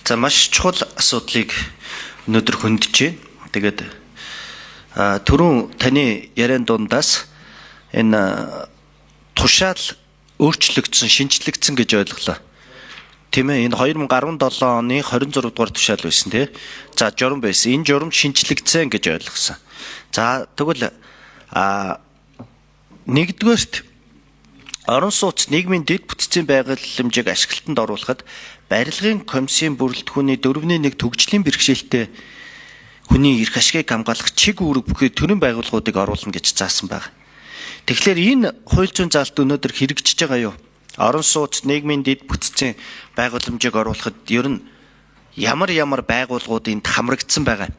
За маш чухал асуудлыг өнөөдөр хөндөж байна. Тэгээд түрүүн таны яриан дундаас энэ тушаал өөрчлөгдсөн, шинжлэгдсэн гэж ойлголоо. Тийм ээ, энэ 2017 оны 26 дугаар тушаал байсан тий. За журам байсан. Энэ журам шинжлэгдсэн гэж ойлгосон. За тэгвэл нэгдүгээрт орон сууц нийгмийн дэд бүтцийн байгууламжийг ашиглалтанд оруулахад барилгын комиссийн бүрэлдэхүүний 4.1 төгжлийн бэрхшээлтэй хүний эрх ашигыг хамгаалах чиг үүрэг бүхий төрийн байгууллагуудыг оруулна гэж заасан байна. Тэгэхээр энэ хууль зүйн заалт өнөөдөр хэрэгжиж байгаа юу? Орон сууц нийгмийн дэд бүтцийн байгууламжийг оруулахад ер нь ямар байгууллагуудын хамрагдсан байгаа.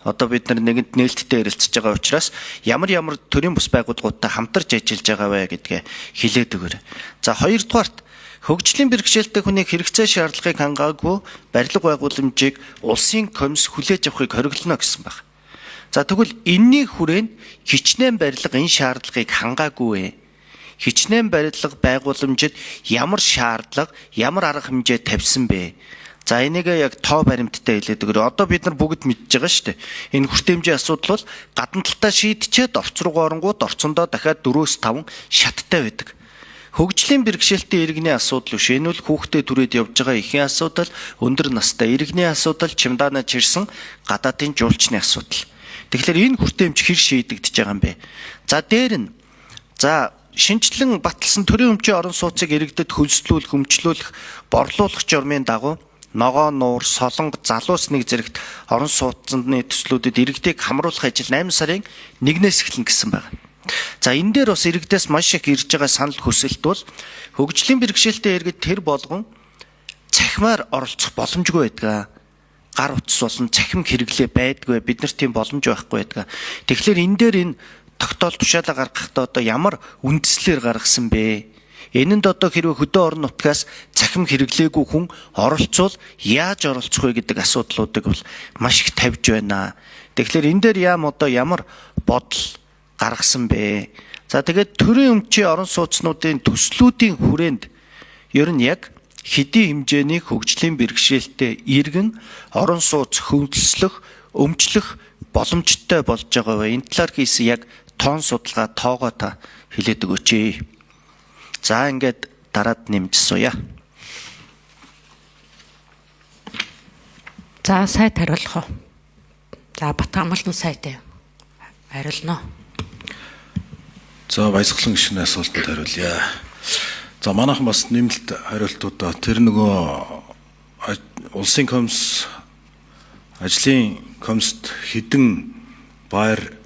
Одоо бид нэгэнд нээлттэй ярилцж байгаа учраас ямар төрийн бус байгууллагуудтай хамтарч ажиллаж байгаа вэ гэдгээ хэлээд өгөөрэй. За хоёрдугаарт хөгжлийн бэрхшээлтэй хүнийг хэрэгцээ шаардлагыг хангаагүй барилга байгууламжийг улсын комисс хүлээж авахыг хориглоно гэсэн байна. За тэгвэл энэний хүрээнд хичнээн барилга энэ шаардлагыг хангаагүй вэ? Хичнээн барилга байгууламжид ямар шаардлага, ямар арга хэмжээ тавьсан бэ? За энийг яг тоо баримттай хэлээд өгөөрэй. Одоо бид нар бүгд мэдж байгаа шүү дээ. Энэ хүртээмжийн асуудал бол гадна талаа шийдчихэд орц руу оронгууд орцондоо дахиад 4-5 шаттай байдаг. Хөгжлийн бэрхшээлтэй иргэний асуудал биш. Энэ бол хүүхдээ түрээд явж байгаа эхийн асуудал, өндөр настай иргэний асуудал, чимдаанаа чирсэн гадаадын жуулчны асуудал. Тэгэхээр энэ хүртээмж хэр шийдэгдэж байгаа юм бэ? За дээр нь шинжлэн баталсан төрийн өмчийн орон сууцыг иргэдэд хөлслүүлэх, өмчлүүлэх, борлуулах журмын дагуу ногоо нуур, солонго, залуус нэг зэрэгт орон сууцны төслүүдэд иргэдийг хамруулах ажил 8 сарын 1-ээс эхэлнэ гэсэн байна. За энэ дээр бас иргэдээс маш их ирж байгаа санал хүсэлт бол хөгжлийн бэрхшээлтэй иргэд тэр болгон цахимаар оролцох боломжгүй байдаг. Гар утас болон цахим хэрэглээ байдгүй, бид нар тийм боломж байхгүй байдаг. Тэгэхээр энэ дээр энэ тогтоол тушаалаа гаргахтаа одоо ямар үндслээр гаргасан бэ? Энэнд одоо хэрвээ хөдөө орон нутгаас цахим хэрэглээгүй хүн оролцвол яаж оролцох вэ гэдэг асуудлуудыг бол маш их тавьж байна. Тэгэхээр энэ дээр ямар бодол гаргасан бэ? За тэгээд төрийн өмчийн орон сууцнуудын төслүүдийн хүрээнд ер нь яг хэдийн хэмжээний хөгжлийн бэрхшээлтэй иргэн орон сууц хөндлөх, өмчлөх боломжтой болж байгаа вэ? Энэ талаар хийсэн яг тоон судалгаа тоогоо та хэлээд өгөөч. За ингээд дараад нэмж сууя. За сайд хариулах уу? За Батгамлын сайд хариулна. За баясгалан гишүүний асуултанд хариулъя. За манайхан бас нэмэлт хариултуудаа тэр нөгөө улсын комисс ажлын комиссд хэдэн байр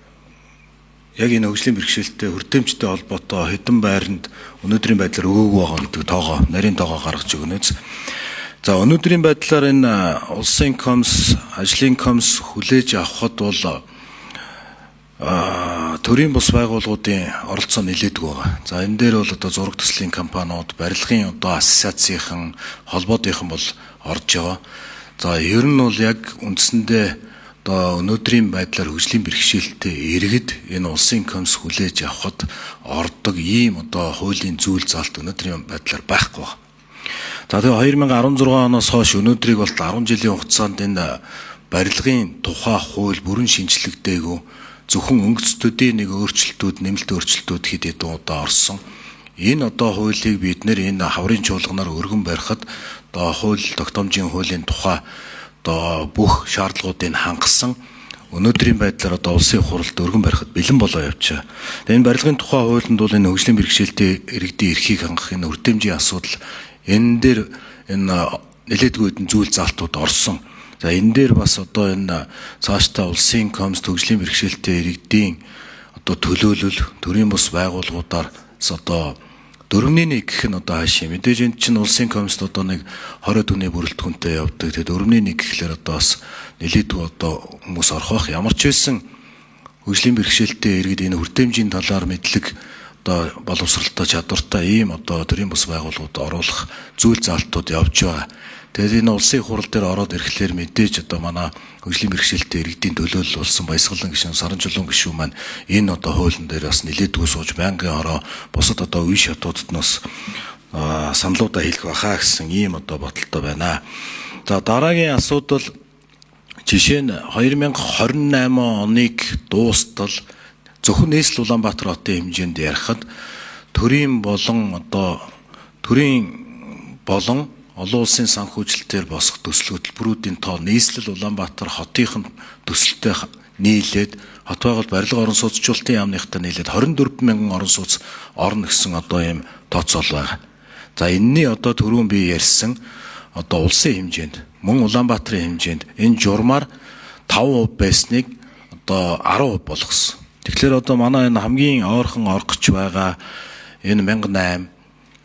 яг энэ хөгжлийн бэрхшээлтэй хүртээмжтэй холбоотой хэдэн байранд өнөөдрийн байдлаар өгөөгүй байгаа гэдэг тоогоо, нарийн тоогоо гаргаж өгнөз. За өнөөдрийн байдлаар энэ улсын комисс, ажлын комисс хүлээж авахд бол төрийн бус байгууллагуудын оролцоо нэлээдгүй байгаа. За энэ дээр бол одоо зураг төслийн компаниуд, барилгын одоо ассоциацийн холбоодынхан бол орж байгаа. За ер нь бол яг үндсэндээ өнөөдрийн байдлаар хөгжлийн бэрхшээлтэй иргэд энэ улсын комисс хүлээж авахд ордог ийм одоо хуулийн зүйл заалт өнөөдрийн байдлаар байхгүй байна. За тэгээ 2016 оноос хойш өнөөдрийг бол 10 жилийн хугацаанд энэ барилгын тухай хууль бүрэн шинжлэгдээгүй зөвхөн өнгөцтүүдийн нэг өөрчлөлтүүд, нэмэлт өөрчлөлтүүд хэд хэдэн удаа орсон. Энэ одоо хуулийг бид нэр энэ хаврын чуулганаар өргөн барихад одоо хууль тогтоомжийн хуулийн тухай одоо бүх шаардлагуудыг хангасан өнөөдрийн байдлаар одоо улсын хурлд өргөн барихад бэлэн болоо явчаа. Тэгээ энэ барилгын тухай хуулинд бол энэ хөгжлийн бэрхшээлтэй иргэдийн эрхийг хангах энэ хүртээмжийн асуудал энэ дээр энэ нэлээдгүй хэдэн зүйл заалтууд орсон. За энэ дээр бас одоо энэ цаашдаа улсын комисс хөгжлийн бэрхшээлтэй иргэдийн одоо төлөөлөл төрийн бус байгууллагуудаар одоо 4.1 гэх нь одоо хаашаа мэдээж энэ чинь улсын комиссд одоо нэг 20 төвний бүрэлдэхүүнтэй явдаг. Тэгээд 4.1 гэхлээр одоо бас нэлээдгүй одоо хүмүүс орох бах. Ямар ч байсан хөгжлийн бэрхшээлтэй иргэд энэ хүртээмжийн талаар мэдлэг одоо боловсралтай чадвартай ийм одоо төрийн бус байгууллагууд оруулах зүйл заалтууд явж байгаа. Тэгээд энэ улсын хурал дээр ороод ирэхлээр мэдээж одоо манай хөгжлийн бэрхшээлтэй иргэдийн төлөөлөл болсон Баясгалан гишүүн, Саранчулуун гишүүн маань энэ одоо хуулийн дээр бас нэлээдгүй сууж байнгын ороо бусад одоо үе шатуудад нас саналуудаа хийх байхаа гэсэн ийм одоо бодолтой байна. За дараагийн асуудал жишээ нь 2028 оныг дуустал зөвхөн нийслэл Улаанбаатар хотын хэмжээнд ярихад төрийн болон олон улсын санхүүжилтээр босох төсөл хөтөлбөрүүдийн тоо нийслэл Улаанбаатар хотынх нь төсөлтэй нийлээд хот байгуулалт барилга орон сууцчлалтын яамныхтай нийлээд 24 мянган орон сууц орно гэсэн ийм тооцоол байна. За энэний түрүүн би ярьсан улсын хэмжээнд мөн Улаанбаатарын хэмжээнд энэ журмаар 5% байсныг 10% болгосон. Тэгэхээр манай энэ хамгийн ойрхон оргоч байгаа энэ 1008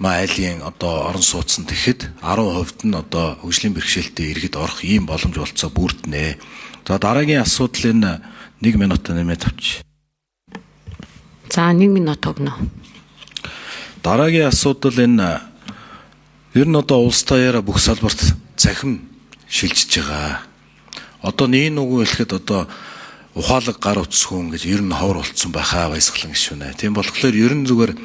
айлын орон сууцсан тэгэхэд 10% нь хөгжлийн бэрхшээлтэй иргэд орох ийм боломж болцоо бүрднэ. За дараагийн асуудал энэ 1 минут нэмээд авч. За 1 минут өгнө. Дараагийн асуудал энэ ер нь улс таяараа бүх салбарт цахим шилжиж байгаа. Нэг үгүй хэлэхэд ухаалаг гар утсгүй гэж ер нь ховор болцсон байхаа баясгалан гişүнэ. Тийм болохоор ер нь зүгээр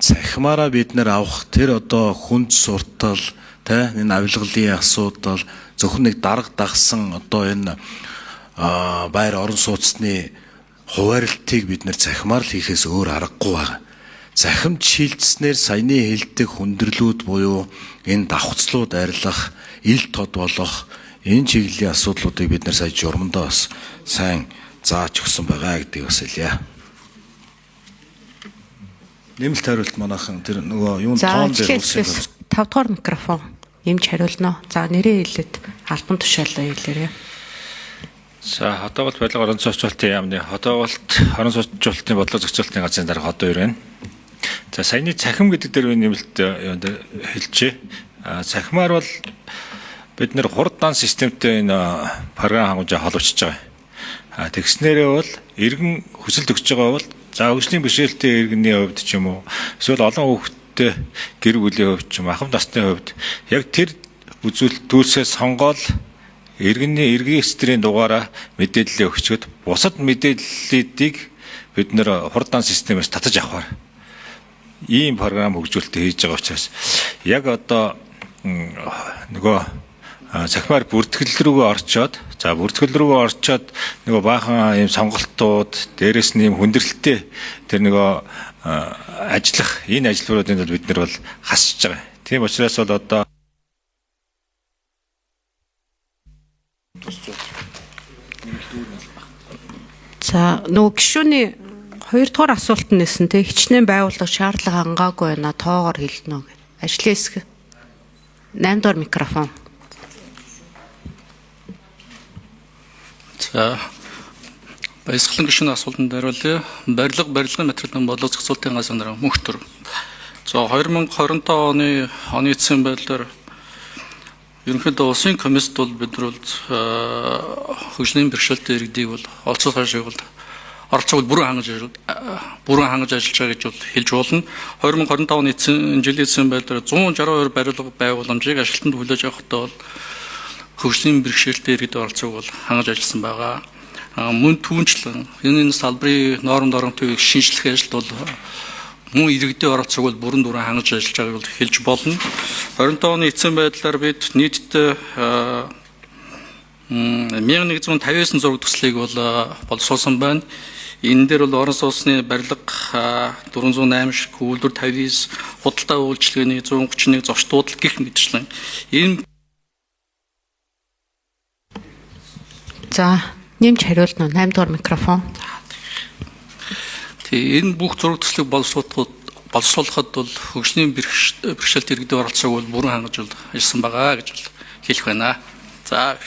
цахимаараа бид нэр авах тэр хүнд суртал энэ авилгалын асуудал зөвхөн нэг дарга дагсан энэ байр орон сууцны хуваарлтыг бид нэр цахимаар л хийхээс өөр аргагүй байгаа. Захимд шилжснээр саяны хэлдэг хүндрэлүүд буюу энэ давхцлууд арилгах, ил тод болох энэ чиглэлийн асуудлуудыг бид нэр сая журмандаа бас сайн зааж өгсөн байгаа гэдгийг бас хэлье. Нэмэлт хариулт манайхан тэр юунд тоон дээр улсын 5 дугаар микрофон нэмж хариулна. За нэрээ хэлээд албан тушаалаа хэлээрэй. За хот байгуулалт барилга орон сууцчлалтын яамны хот байгуулалт орон сууцчлалтын бодлого зохицуулалтын газрын дарга хот 2 байна. За саяны цахим гэдэг дээр би нэмэлт хэлжээ. Цахимаар бол бид нэр хурдан системтэй энэ програм хангамжаа холбогчж байгаа. Тэгснээрээ бол иргэн хүсэлт өгч байгаа бол за хөгжлийн бэрхшээлтэй иргэний хувьд ч юм уу эсвэл олон хүүхэдтэй гэр бүлийн хувьд ч юм ахмад насны хувьд яг тэр үзүүлэлт төлсөө сонгоод иргэн эстрийн дугаараа мэдээлэл өгчөд бусад мэдээллүүдийг бид нэр хурдан системээс татаж авахар ийм програм хөгжүүлэлт хийж байгаа учраас яг цахимаар бүртгэл рүүгээ орчоод баахан ийм сонголтууд дээрээс нь ийм хүндрэлтэй тэр ажиллах энэ ажлуудын тулд бид нар бол хасж байгаа. Тийм учраас бол За гишүүний 2 дугаар асуулт нь нэсэн те хичнээн байгууллага шаардлага хангаагүй байна тоогоор хэлнэ үү. Ажлын хэсэг 8 дугаар микрофон. За баясгалан гишүүний асуултанд хариулъя. Барилгын материалын бодлого зохицуулалтын газрын дараа мөнх төр. За 2025 оны эцсийн байдлаар ерөнхийдөө улсын комиссд бол бид нар хөгжлийн бэрхшээлтэй иргэдийг бол олцох хашиг бол оролцоог бүрэн хангаж ажиллаж байгаа гэж хэлж болно. 2025 оны жилийн эцсийн байдлаар 162 барилга байгууламжийг ажилтнанд хүлээж авахдаа бол хөгжлийн бэрхшээлтэй иргэдэд оролцоог бол хангаж ажилласан байгаа. Мөн түүнчлэн энэ салбарын норм төвийг шинжлэх ажил бол мөн иргэдэд оролцоог бол бүрэн дүрэн хангаж ажиллаж байгааг бол хэлж болно. 25 оны эцсийн байдлаар бид нийтдээ 1159 зураг төслийг бол боловсруулсан байна. Энэ дээр бол орон сууцны барилга 408 шиг, үйлдвэр 59, худалдаа үйлчилгээний 131, зочд дуудлага гэх мэтчлэн энэ За нэмж хариулна 8 дугаар микрофон. Энэ бүх зураг төслийг боловсруулахад бол хөгжлийн бэрхшээлт иргэдэд оролцоог бол бүрэн хангаж ажилласан байгаа гэж хэлэх байна. За